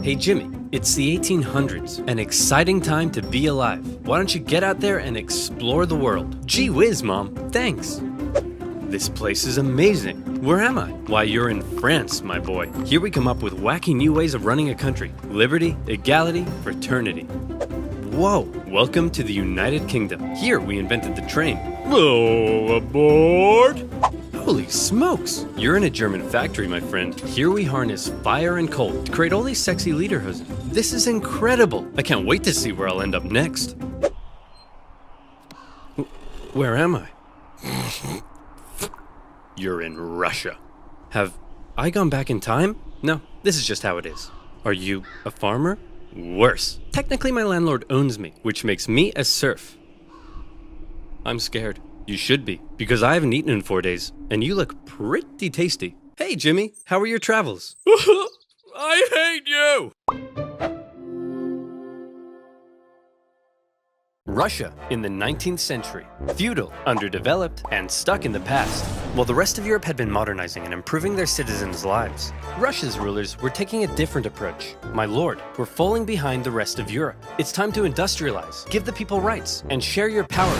Hey Jimmy, it's the 1800s, an exciting time to be alive. Why don't you get out there and explore the world? Gee whiz, Mom, thanks. This place is amazing. Where am I? Why, you're in France, my boy. Here we come up with wacky new ways of running a country. Liberty, equality, fraternity. Whoa, welcome to the United Kingdom. Here we invented the train. Oh, aboard! Holy smokes! You're in a German factory, my friend. Here we harness fire and coal to create all these sexy lederhosen. This is incredible! I can't wait to see where I'll end up next. Where am I? You're in Russia. Have I gone back in time? No, this is just how it is. Are you a farmer? Worse. Technically, my landlord owns me, which makes me a serf. I'm scared. You should be, because I haven't eaten in 4 days, and you look pretty tasty. Hey, Jimmy, how are your travels? I hate you! Russia in the 19th century. Feudal, underdeveloped, and stuck in the past. While the rest of Europe had been modernizing and improving their citizens' lives, Russia's rulers were taking a different approach. My lord, we're falling behind the rest of Europe. It's time to industrialize, give the people rights, and share your power.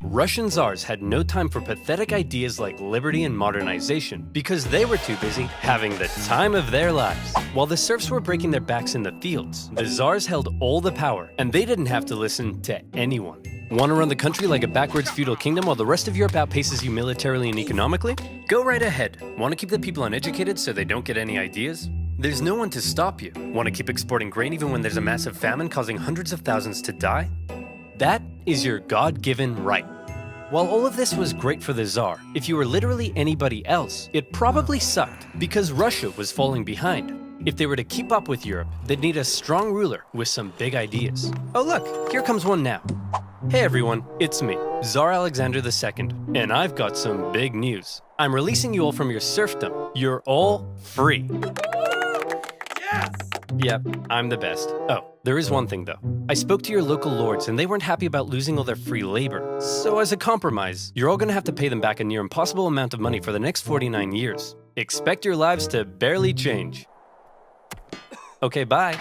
Russian czars had no time for pathetic ideas like liberty and modernization because they were too busy having the time of their lives. While the serfs were breaking their backs in the fields, the czars held all the power, and they didn't have to listen to anyone. Want to run the country like a backwards feudal kingdom while the rest of Europe outpaces you militarily and economically? Go right ahead. Want to keep the people uneducated so they don't get any ideas? There's no one to stop you. Want to keep exporting grain even when there's a massive famine causing hundreds of thousands to die? That is your God-given right. While all of this was great for the Tsar, if you were literally anybody else, it probably sucked because Russia was falling behind. If they were to keep up with Europe, they'd need a strong ruler with some big ideas. Oh look, here comes one now. Hey everyone, it's me, Tsar Alexander II, and I've got some big news. I'm releasing you all from your serfdom. You're all free. Yes! Yep, I'm the best. Oh, there is one thing though. I spoke to your local lords and they weren't happy about losing all their free labor. So as a compromise, you're all gonna have to pay them back a near impossible amount of money for the next 49 years. Expect your lives to barely change. Okay, bye.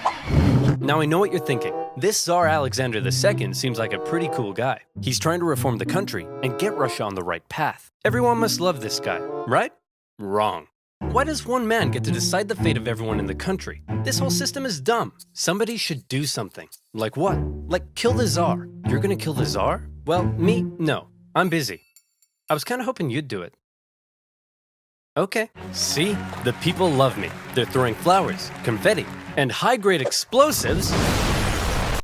Now I know what you're thinking. This Tsar Alexander II seems like a pretty cool guy. He's trying to reform the country and get Russia on the right path. Everyone must love this guy, right? Wrong. Why does one man get to decide the fate of everyone in the country? This whole system is dumb. Somebody should do something. Like what? Like kill the Tsar. You're gonna kill the Tsar? Well, me? No. I'm busy. I was kinda hoping you'd do it. Okay. See? The people love me. They're throwing flowers, confetti, and high-grade explosives.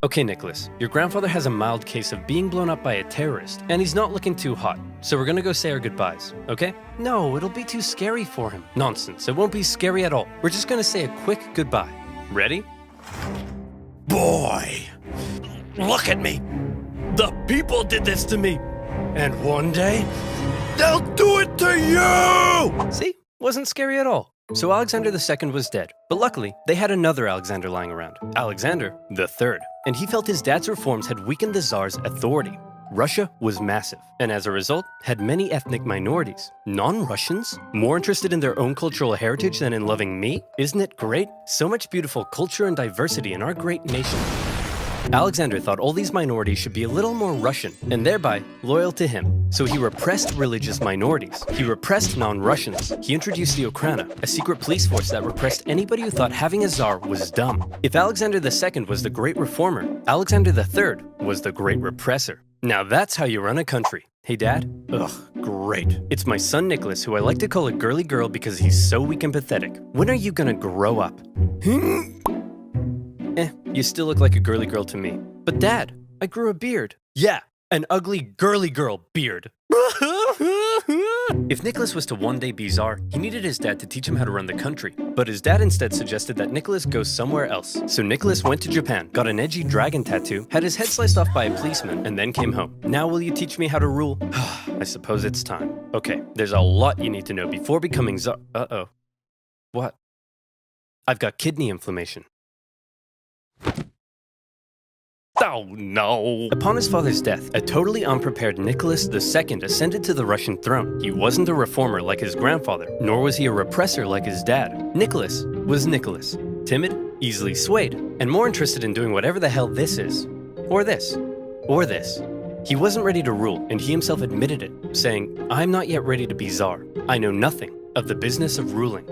Okay, Nicholas, your grandfather has a mild case of being blown up by a terrorist, and he's not looking too hot. So we're gonna go say our goodbyes, okay? No, it'll be too scary for him. Nonsense, it won't be scary at all. We're just gonna say a quick goodbye. Ready? Boy, look at me. The people did this to me. And one day, they'll do it to you! See? Wasn't scary at all. So Alexander II was dead, but luckily, they had another Alexander lying around, Alexander III, and he felt his dad's reforms had weakened the Tsar's authority. Russia was massive, and as a result, had many ethnic minorities. Non-Russians? More interested in their own cultural heritage than in loving me? Isn't it great? So much beautiful culture and diversity in our great nation. Alexander thought all these minorities should be a little more Russian, and thereby loyal to him. So he repressed religious minorities. He repressed non-Russians. He introduced the Okhrana, a secret police force that repressed anybody who thought having a Tsar was dumb. If Alexander II was the great reformer, Alexander III was the great repressor. Now that's how you run a country. Hey Dad? Ugh, great. It's my son Nicholas, who I like to call a girly girl because he's so weak and pathetic. When are you gonna grow up? You still look like a girly girl to me. But Dad, I grew a beard. Yeah, an ugly girly girl beard. If Nicholas was to one day be Tsar, he needed his dad to teach him how to run the country. But his dad instead suggested that Nicholas go somewhere else. So Nicholas went to Japan, got an edgy dragon tattoo, had his head sliced off by a policeman, and then came home. Now will you teach me how to rule? I suppose it's time. Okay, there's a lot you need to know before becoming Tsar. Uh-oh. What? I've got kidney inflammation. Oh no! Upon his father's death, a totally unprepared Nicholas II ascended to the Russian throne. He wasn't a reformer like his grandfather, nor was he a repressor like his dad. Nicholas was Nicholas. timid, easily swayed, and more interested in doing whatever the hell this is. Or this. Or this. He wasn't ready to rule, and he himself admitted it, saying, "I'm not yet ready to be Tsar. I know nothing of the business of ruling."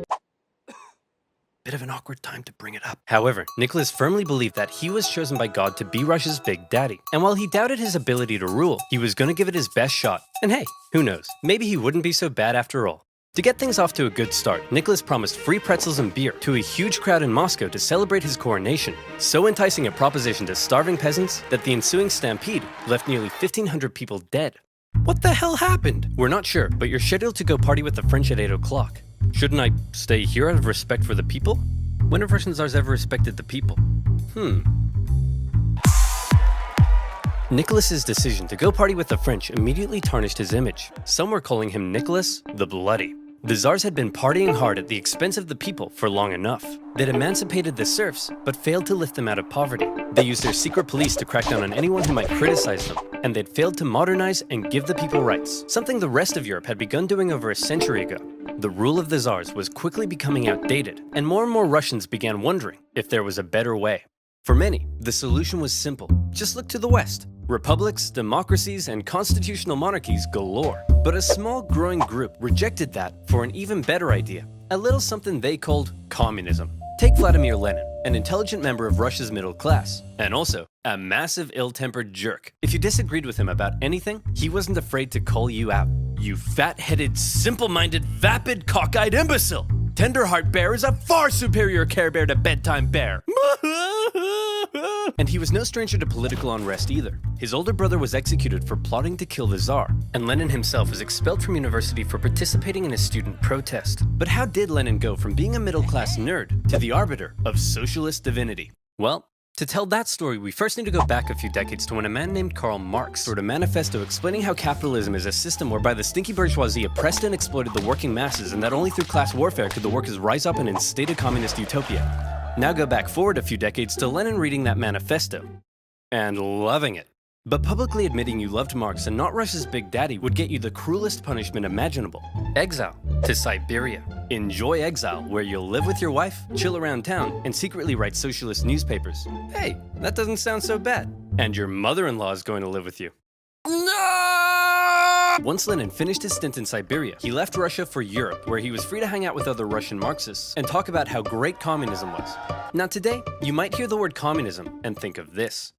Bit of an awkward time to bring it up. However, Nicholas firmly believed that he was chosen by God to be Russia's big daddy. And while he doubted his ability to rule, he was gonna give it his best shot. And hey, who knows, maybe he wouldn't be so bad after all. To get things off to a good start, Nicholas promised free pretzels and beer to a huge crowd in Moscow to celebrate his coronation, so enticing a proposition to starving peasants that the ensuing stampede left nearly 1,500 people dead. What the hell happened? We're not sure, but you're scheduled to go party with the French at 8 o'clock. Shouldn't I stay here out of respect for the people? When have Russian czars ever respected the people? Nicholas's decision to go party with the French immediately tarnished his image. Some were calling him Nicholas the Bloody. The czars had been partying hard at the expense of the people for long enough. They'd emancipated the serfs, but failed to lift them out of poverty. They used their secret police to crack down on anyone who might criticize them, and they'd failed to modernize and give the people rights, something the rest of Europe had begun doing over a century ago. The rule of the czars was quickly becoming outdated, and more Russians began wondering if there was a better way. For many, the solution was simple. Just look to the West. Republics, democracies, and constitutional monarchies galore. But a small growing group rejected that for an even better idea, a little something they called communism. Take Vladimir Lenin, an intelligent member of Russia's middle class, and also a massive ill-tempered jerk. If you disagreed with him about anything, he wasn't afraid to call you out. "You fat-headed, simple-minded, vapid, cockeyed imbecile! Tenderheart Bear is a far superior Care Bear to Bedtime Bear!" And he was no stranger to political unrest either. His older brother was executed for plotting to kill the Tsar, and Lenin himself was expelled from university for participating in a student protest. But how did Lenin go from being a middle-class nerd to the arbiter of socialist divinity? Well, to tell that story, we first need to go back a few decades to when a man named Karl Marx wrote a manifesto explaining how capitalism is a system whereby the stinky bourgeoisie oppressed and exploited the working masses, and that only through class warfare could the workers rise up and instate a communist utopia. Now go back forward a few decades to Lenin reading that manifesto and loving it. But publicly admitting you loved Marx and not Russia's big daddy would get you the cruelest punishment imaginable: exile to Siberia. Enjoy exile, where you'll live with your wife, chill around town, and secretly write socialist newspapers. Hey, that doesn't sound so bad. And your mother-in-law is going to live with you. No! Once Lenin finished his stint in Siberia, he left Russia for Europe, where he was free to hang out with other Russian Marxists and talk about how great communism was. Now today, you might hear the word communism and think of this.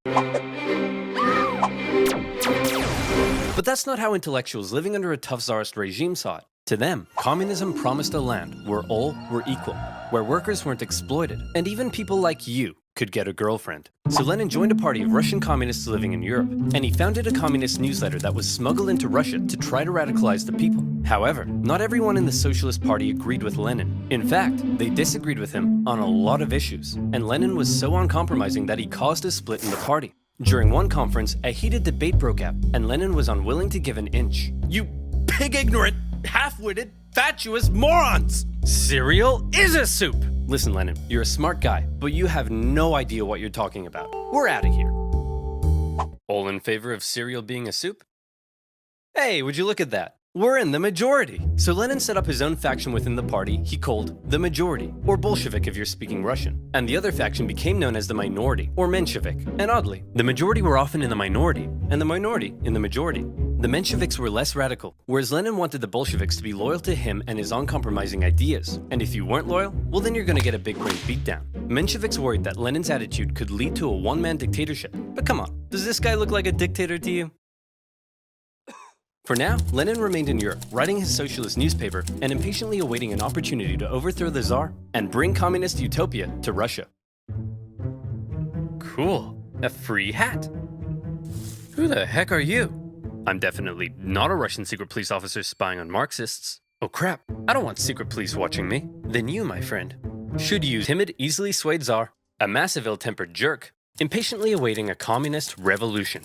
But that's not how intellectuals living under a tough czarist regime saw it. To them, communism promised a land where all were equal, where workers weren't exploited, and even people like you could get a girlfriend. So Lenin joined a party of Russian communists living in Europe, and he founded a communist newsletter that was smuggled into Russia to try to radicalize the people. However, not everyone in the Socialist Party agreed with Lenin. In fact, they disagreed with him on a lot of issues, and Lenin was so uncompromising that he caused a split in the party. During one conference, a heated debate broke out, and Lenin was unwilling to give an inch. "You pig-ignorant, half-witted, fatuous morons! Cereal is a soup!" Listen, Lenin, you're a smart guy, but you have no idea what you're talking about. We're out of here. All in favor of cereal being a soup? Hey, would you look at that? We're in the majority. So Lenin set up his own faction within the party he called the Majority, or Bolshevik if you're speaking Russian. And the other faction became known as the Minority, or Menshevik. And oddly, the majority were often in the minority, and the minority in the majority. The Mensheviks were less radical, whereas Lenin wanted the Bolsheviks to be loyal to him and his uncompromising ideas. And if you weren't loyal, well then you're gonna get a big brain beatdown. Mensheviks worried that Lenin's attitude could lead to a one-man dictatorship. But come on, does this guy look like a dictator to you? For now, Lenin remained in Europe, writing his socialist newspaper and impatiently awaiting an opportunity to overthrow the Tsar and bring communist utopia to Russia. Cool, a free hat. Who the heck are you? I'm definitely not a Russian secret police officer spying on Marxists. Oh crap, I don't want secret police watching me. Then you, my friend, should use timid, easily swayed Tsar, a massive ill-tempered jerk, impatiently awaiting a communist revolution.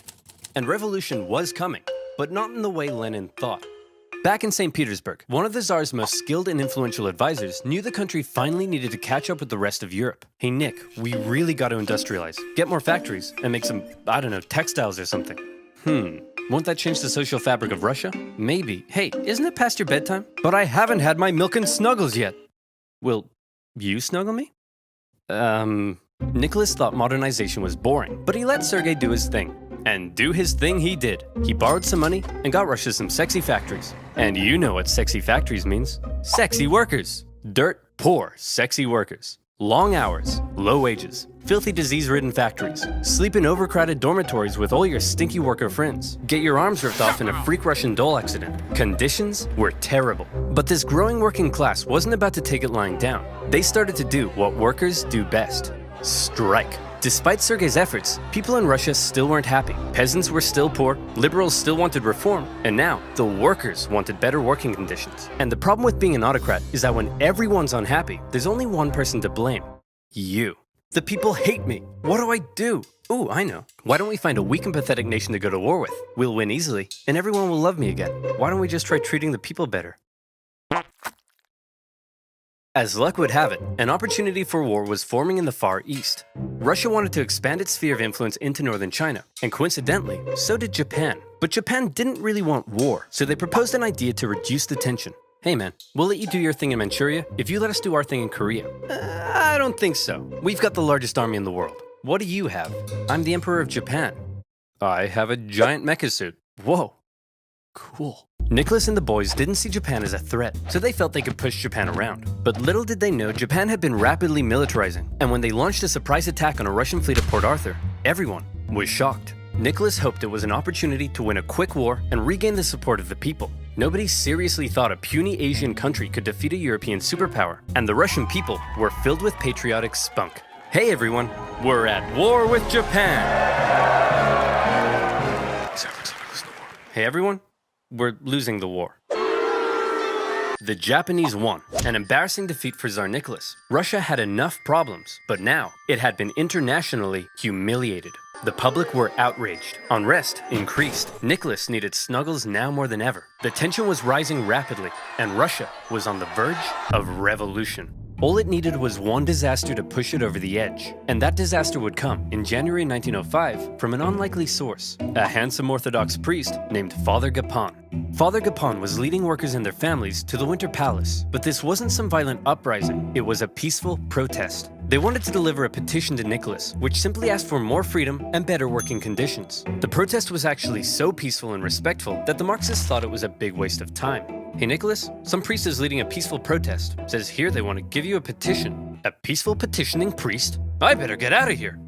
And revolution was coming, but not in the way Lenin thought. Back in St. Petersburg, one of the Tsar's most skilled and influential advisors knew the country finally needed to catch up with the rest of Europe. Hey Nick, we really got to industrialize, get more factories, and make some, I don't know, textiles or something. Won't that change the social fabric of Russia? Maybe. Hey, isn't it past your bedtime? But I haven't had my milk and snuggles yet. Will you snuggle me? Nicholas thought modernization was boring, but he let Sergei do his thing. And do his thing he did. He borrowed some money and got Russia some sexy factories. And you know what sexy factories means. Sexy workers. Dirt poor, sexy workers. Long hours, low wages, filthy disease-ridden factories, sleep in overcrowded dormitories with all your stinky worker friends, get your arms ripped off in a freak Russian doll accident. Conditions were terrible. But this growing working class wasn't about to take it lying down. They started to do what workers do best. Strike. Despite Sergei's efforts, people in Russia still weren't happy. Peasants were still poor, liberals still wanted reform, and now the workers wanted better working conditions. And the problem with being an autocrat is that when everyone's unhappy, there's only one person to blame. You. The people hate me. What do I do? Ooh, I know. Why don't we find a weak and pathetic nation to go to war with? We'll win easily, and everyone will love me again. Why don't we just try treating the people better? As luck would have it, an opportunity for war was forming in the Far East. Russia wanted to expand its sphere of influence into northern China, and coincidentally, so did Japan. But Japan didn't really want war, so they proposed an idea to reduce the tension. Hey man, we'll let you do your thing in Manchuria if you let us do our thing in Korea. I don't think so. We've got the largest army in the world. What do you have? I'm the Emperor of Japan. I have a giant mecha suit. Whoa. Cool. Nicholas and the boys didn't see Japan as a threat, so they felt they could push Japan around. But little did they know Japan had been rapidly militarizing, and when they launched a surprise attack on a Russian fleet at Port Arthur, everyone was shocked. Nicholas hoped it was an opportunity to win a quick war and regain the support of the people. Nobody seriously thought a puny Asian country could defeat a European superpower, and the Russian people were filled with patriotic spunk. Hey everyone, we're at war with Japan! Hey everyone, we're losing the war. The Japanese won, an embarrassing defeat for Tsar Nicholas. Russia had enough problems, but now it had been internationally humiliated. The public were outraged. Unrest increased. Nicholas needed snuggles now more than ever. The tension was rising rapidly, and Russia was on the verge of revolution. All it needed was one disaster to push it over the edge, and that disaster would come in January 1905 from an unlikely source, a handsome Orthodox priest named Father Gapon. Father Gapon was leading workers and their families to the Winter Palace, but this wasn't some violent uprising, it was a peaceful protest. They wanted to deliver a petition to Nicholas, which simply asked for more freedom and better working conditions. The protest was actually so peaceful and respectful that the Marxists thought it was a big waste of time. Hey Nicholas, some priest is leading a peaceful protest. Says here they want to give you a petition. A peaceful petitioning priest? I better get out of here.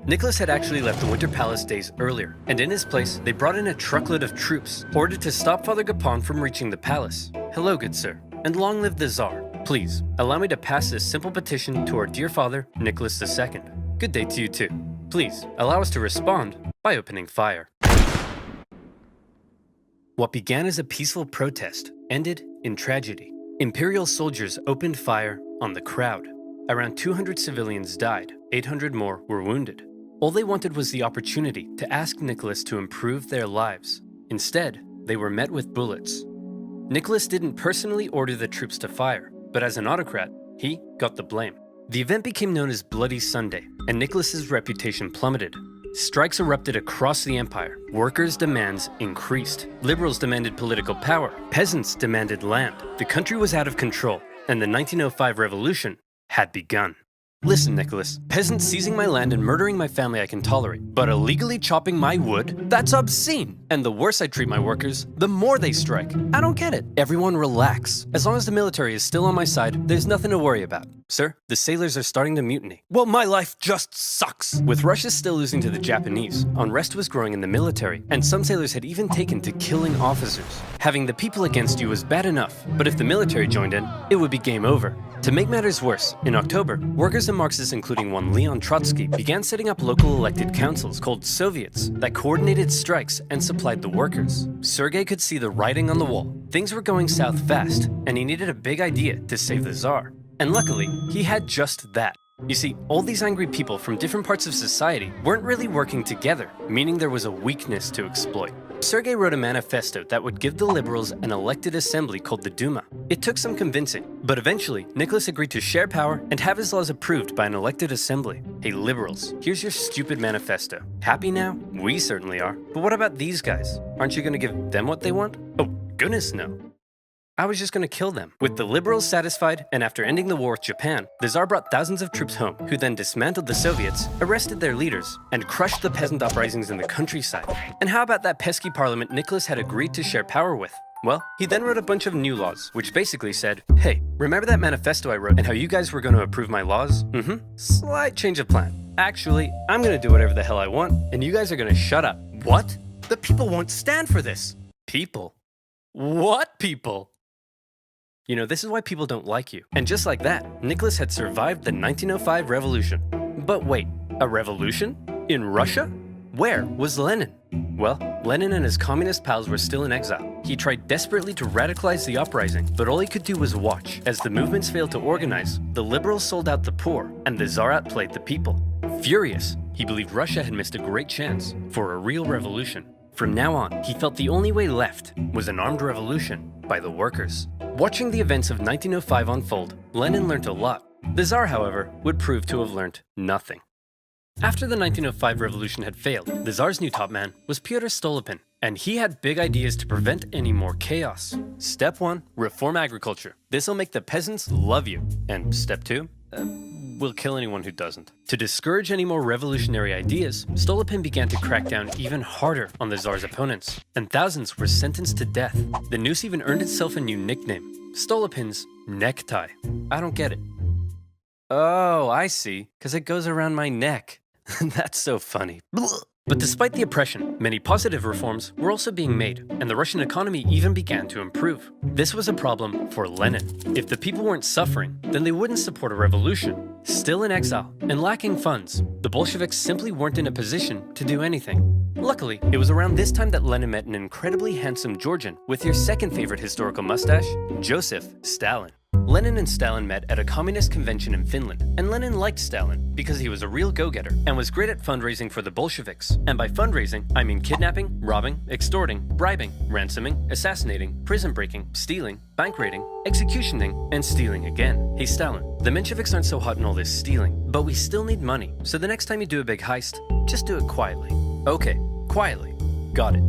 Nicholas had actually left the Winter Palace days earlier, and in his place, they brought in a truckload of troops, ordered to stop Father Gapon from reaching the palace. Hello, good sir, and long live the Tsar. Please, allow me to pass this simple petition to our dear father, Nicholas II. Good day to you too. Please, allow us to respond by opening fire. What began as a peaceful protest ended in tragedy. Imperial soldiers opened fire on the crowd. Around 200 civilians died, 800 more were wounded. All they wanted was the opportunity to ask Nicholas to improve their lives. Instead, they were met with bullets. Nicholas didn't personally order the troops to fire, but as an autocrat, he got the blame. The event became known as Bloody Sunday, and Nicholas's reputation plummeted. Strikes erupted across the empire. Workers' demands increased. Liberals demanded political power. Peasants demanded land. The country was out of control, and the 1905 revolution had begun. Listen, Nicholas, peasants seizing my land and murdering my family I can tolerate, but illegally chopping my wood? That's obscene! And the worse I treat my workers, the more they strike. I don't get it. Everyone relax. As long as the military is still on my side, there's nothing to worry about. Sir, the sailors are starting to mutiny. Well, my life just sucks! With Russia still losing to the Japanese, unrest was growing in the military, and some sailors had even taken to killing officers. Having the people against you was bad enough, but if the military joined in, it would be game over. To make matters worse, in October, workers and Marxists, including one Leon Trotsky, began setting up local elected councils called Soviets that coordinated strikes and supplied the workers. Sergei could see the writing on the wall. Things were going south fast, and he needed a big idea to save the Tsar. And luckily, he had just that. You see, all these angry people from different parts of society weren't really working together, meaning there was a weakness to exploit. Sergei wrote a manifesto that would give the liberals an elected assembly called the Duma. It took some convincing, but eventually, Nicholas agreed to share power and have his laws approved by an elected assembly. Hey liberals, here's your stupid manifesto. Happy now? We certainly are. But what about these guys? Aren't you gonna give them what they want? Oh, goodness no. I was just gonna kill them. With the liberals satisfied, and after ending the war with Japan, the Tsar brought thousands of troops home, who then dismantled the Soviets, arrested their leaders, and crushed the peasant uprisings in the countryside. And how about that pesky parliament Nicholas had agreed to share power with? Well, he then wrote a bunch of new laws, which basically said, hey, remember that manifesto I wrote and how you guys were going to approve my laws? Slight change of plan. Actually, I'm going to do whatever the hell I want, and you guys are going to shut up. What? The people won't stand for this. People? What people? You know, this is why people don't like you. And just like that, Nicholas had survived the 1905 revolution. But wait, a revolution? In Russia? Where was Lenin? Well, Lenin and his communist pals were still in exile. He tried desperately to radicalize the uprising, but all he could do was watch. As the movements failed to organize, the liberals sold out the poor, and the Tsar outplayed the people. Furious, he believed Russia had missed a great chance for a real revolution. From now on, he felt the only way left was an armed revolution by the workers. Watching the events of 1905 unfold, Lenin learned a lot. The Tsar, however, would prove to have learned nothing. After the 1905 revolution had failed, the Tsar's new top man was Pyotr Stolypin, and he had big ideas to prevent any more chaos. Step 1, reform agriculture. This'll make the peasants love you. And step 2, we'll kill anyone who doesn't. To discourage any more revolutionary ideas, Stolypin began to crack down even harder on the Tsar's opponents, and thousands were sentenced to death. The noose even earned itself a new nickname, Stolypin's necktie. I don't get it. Oh, I see, because it goes around my neck. That's so funny. But despite the oppression, many positive reforms were also being made, and the Russian economy even began to improve. This was a problem for Lenin. If the people weren't suffering, then they wouldn't support a revolution. Still in exile and lacking funds, the Bolsheviks simply weren't in a position to do anything. Luckily, it was around this time that Lenin met an incredibly handsome Georgian with your second favorite historical mustache, Joseph Stalin. Lenin and Stalin met at a communist convention in Finland, and Lenin liked Stalin because he was a real go-getter and was great at fundraising for the Bolsheviks. And by fundraising, I mean kidnapping, robbing, extorting, bribing, ransoming, assassinating, prison breaking, stealing, bank raiding, executioning, and stealing again. Hey Stalin, the Mensheviks aren't so hot in all this stealing, but we still need money. So the next time you do a big heist, just do it quietly. Okay, quietly. Got it.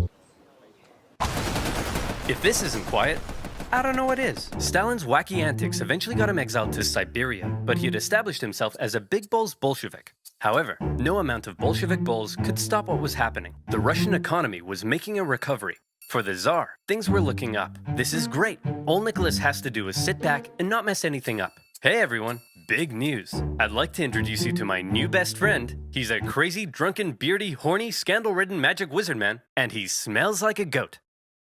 If this isn't quiet, I don't know what is. Stalin's wacky antics eventually got him exiled to Siberia, but he had established himself as a big balls Bolshevik. However, no amount of Bolshevik balls could stop what was happening. The Russian economy was making a recovery. For the Tsar, things were looking up. This is great. All Nicholas has to do is sit back and not mess anything up. Hey everyone, big news. I'd like to introduce you to my new best friend. He's a crazy, drunken, beardy, horny, scandal-ridden magic wizard man, and he smells like a goat.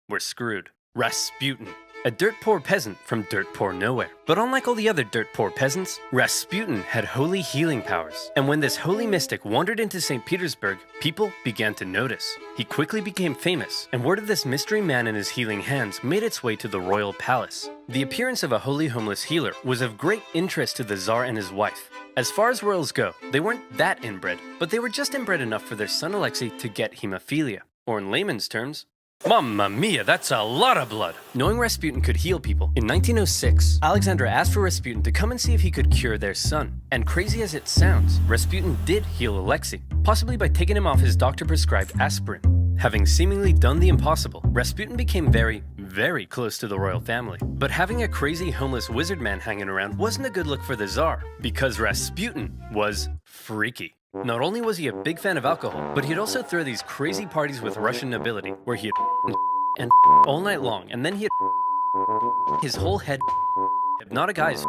We're screwed. Rasputin. A dirt-poor peasant from dirt-poor nowhere. But unlike all the other dirt-poor peasants, Rasputin had holy healing powers. And when this holy mystic wandered into St. Petersburg, people began to notice. He quickly became famous, and word of this mystery man and his healing hands made its way to the royal palace. The appearance of a holy homeless healer was of great interest to the Tsar and his wife. As far as royals go, they weren't that inbred, but they were just inbred enough for their son Alexei to get hemophilia. Or in layman's terms, Mamma mia, that's a lot of blood! Knowing Rasputin could heal people, in 1906, Alexandra asked for Rasputin to come and see if he could cure their son. And crazy as it sounds, Rasputin did heal Alexei, possibly by taking him off his doctor-prescribed aspirin. Having seemingly done the impossible, Rasputin became very, very close to the royal family. But having a crazy homeless wizard man hanging around wasn't a good look for the Tsar, because Rasputin was freaky. Not only was he a big fan of alcohol, but he'd also throw these crazy parties with Russian nobility, where he'd and all night long, and then he'd his whole head hypnotic eyes,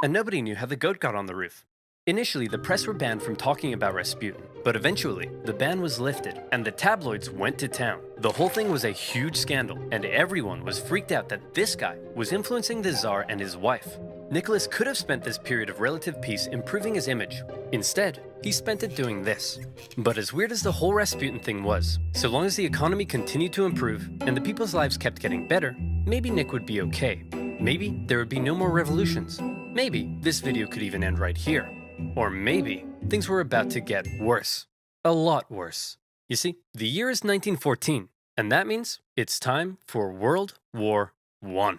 and nobody knew how the goat got on the roof. Initially, the press were banned from talking about Rasputin, but eventually, the ban was lifted, and the tabloids went to town. The whole thing was a huge scandal, and everyone was freaked out that this guy was influencing the Tsar and his wife. Nicholas could have spent this period of relative peace improving his image. Instead, he spent it doing this. But as weird as the whole Rasputin thing was, so long as the economy continued to improve and the people's lives kept getting better, maybe Nick would be okay. Maybe there would be no more revolutions. Maybe this video could even end right here. Or maybe things were about to get worse. A lot worse. You see, the year is 1914, and that means it's time for World War I.